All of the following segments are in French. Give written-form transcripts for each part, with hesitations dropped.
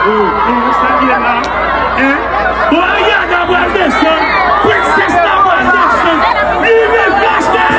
ça qui est là. Hein? Bon, Ariana va descendre. Princesse la va descendre. Vive flash de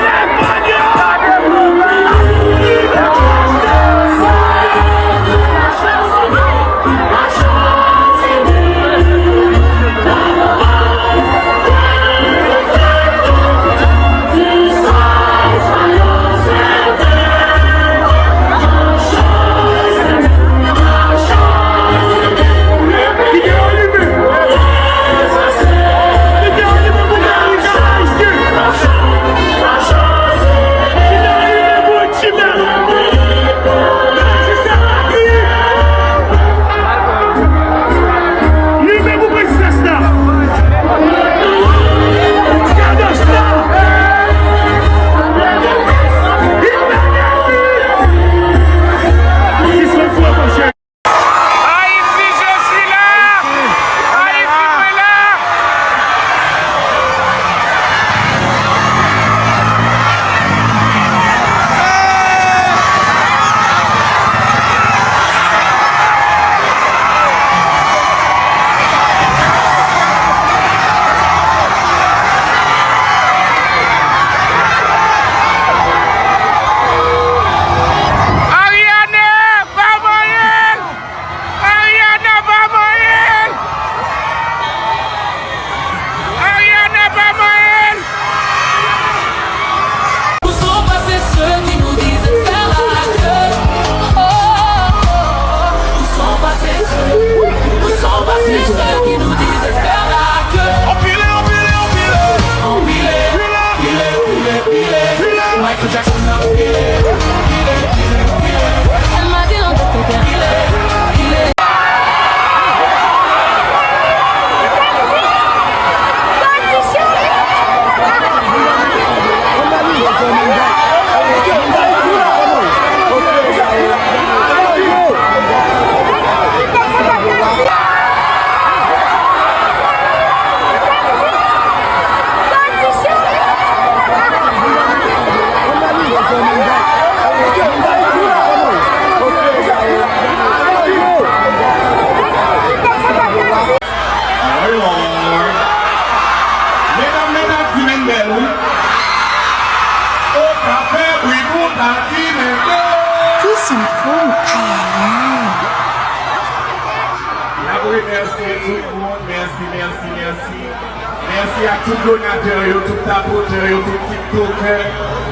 Merci à tout donateur, tout tapoteur, tout tiktoker.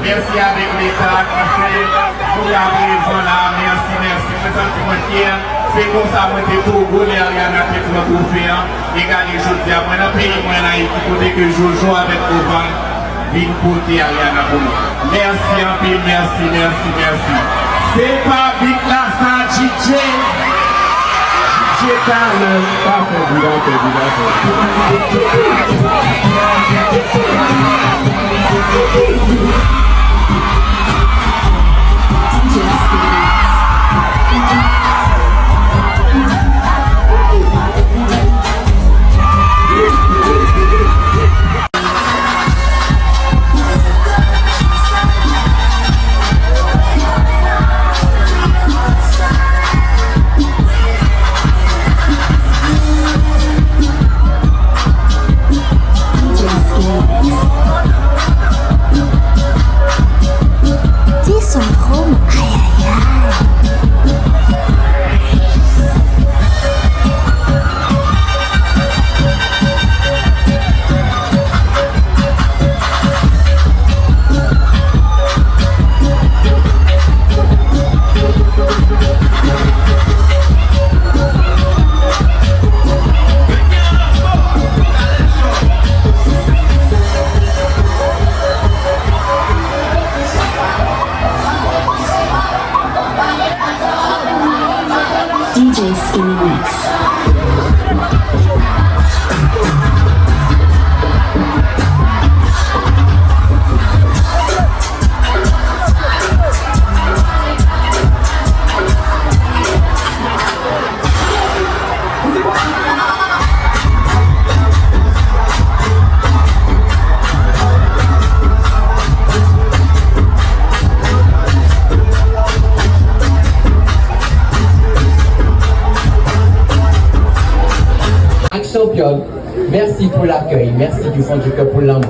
Merci avec l'État qui fait pour la raison là. Merci, merci. Je suis fier. C'est comme ça que je suis Togo, les Ariana qui sont pour faire. Regardez, je dis à moi, dans le pays, moi, là, il faut que je joue avec Ovan. Vine côté Ariana pour nous. Merci un peu, merci, merci, merci. C'est pas vite là, ça, DJ. DJ Carle. Parfait, vous championne, merci pour l'accueil, merci du fond du cœur pour l'amour.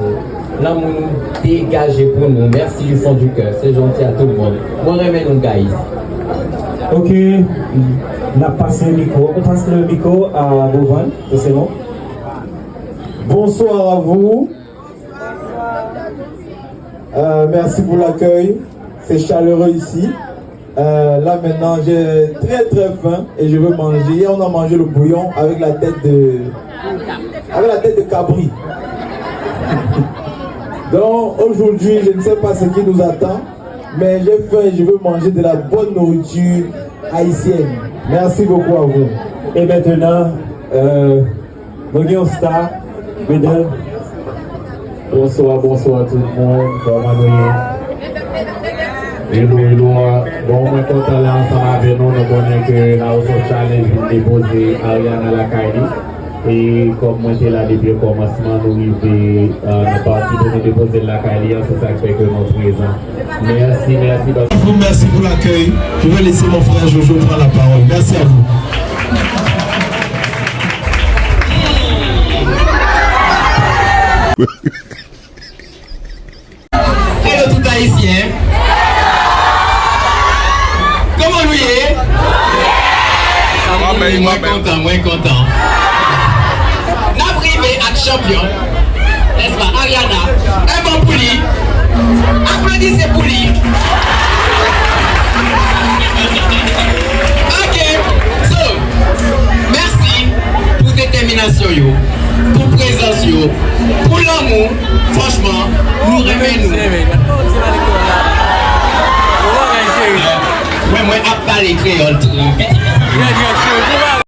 L'amour nous dégagé pour nous, merci du fond du cœur, c'est gentil à tout le monde. Moi, remets nous, guys. Ok, on a passé le micro. On passe le micro à Bovan, c'est bon? Bonsoir à vous. Merci pour l'accueil. C'est chaleureux ici. Là maintenant, j'ai très faim et je veux manger. Hier, on a mangé le bouillon avec la tête de cabri. Donc aujourd'hui, je ne sais pas ce qui nous attend, mais j'ai faim et je veux manger de la bonne nourriture haïtienne. Merci beaucoup à vous. Et maintenant, star, mesdames. Bonsoir tout le monde. Comment hello. Bon, moi, quand on est ensemble avec nous, nous connaissons que la House of Challenge vient déposer Ariana à la caille. Et comme moi j'étais là depuis le commencement, nous avons parti pour nous déposer la caille. C'est ça qui fait que nous sommes présents. Merci. Merci pour l'accueil. Je vais laisser mon frère Jojo prendre la parole. Merci à vous. Hello tout haïtien. Comment nous y est? Moins content. N'a privé à champion. N'est-ce pas, Ariana? Un bon pouli. Applaudissez pour lui. Ok. So, merci pour détermination, pour présence, pour l'amour. Franchement, nous revenons. Moi, à parler créole.